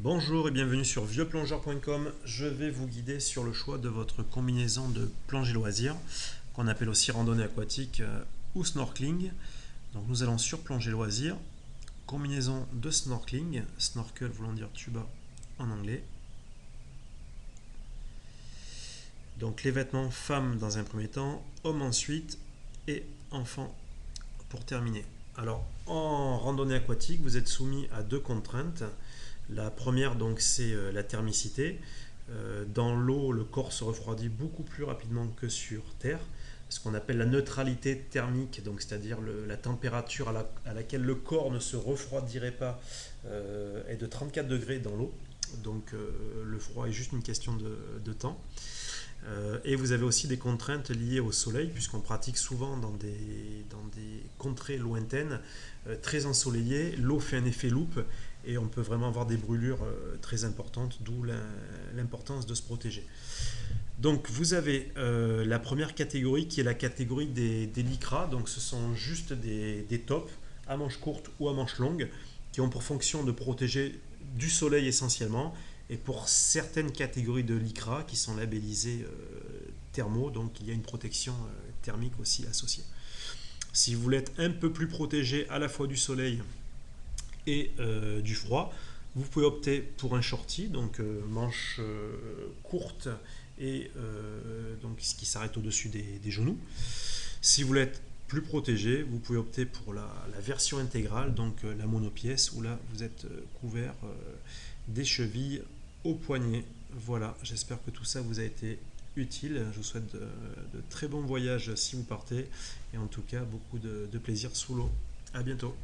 Bonjour et bienvenue sur vieuxplongeur.com. Je vais vous guider sur le choix de votre combinaison de plongée loisir, qu'on appelle aussi randonnée aquatique ou snorkeling. Donc nous allons sur plongée loisir, combinaison de snorkeling, snorkel voulant dire tuba en anglais. Donc les vêtements femmes dans un premier temps, hommes ensuite et enfants pour terminer. Alors en randonnée aquatique, vous êtes soumis à deux contraintes. La première, donc, c'est la thermicité. Dans l'eau, le corps se refroidit beaucoup plus rapidement que sur Terre. Ce qu'on appelle la neutralité thermique, donc c'est-à-dire la température à laquelle le corps ne se refroidirait pas, est de 34 degrés dans l'eau. Donc le froid est juste une question de temps. Et vous avez aussi des contraintes liées au soleil, puisqu'on pratique souvent dans des contrées lointaines, très ensoleillées. L'eau fait un effet loupe et on peut vraiment avoir des brûlures très importantes, d'où l'importance de se protéger. Donc vous avez la première catégorie qui est la catégorie des lycras. Donc ce sont juste des tops à manches courtes ou à manches longues qui ont pour fonction de protéger du soleil essentiellement, et pour certaines catégories de lycra qui sont labellisées thermo, donc il y a une protection thermique aussi associée. Si vous voulez être un peu plus protégé à la fois du soleil et du froid, vous pouvez opter pour un shorty, donc manche courte et donc ce qui s'arrête au-dessus des genoux. Si vous voulez être plus protégé, vous pouvez opter pour la version intégrale, donc la monopièce, où là vous êtes couvert des chevilles aux poignets. Voilà, j'espère que tout ça vous a été utile. Je vous souhaite de très bons voyages si vous partez, et en tout cas beaucoup de plaisir sous l'eau. À bientôt.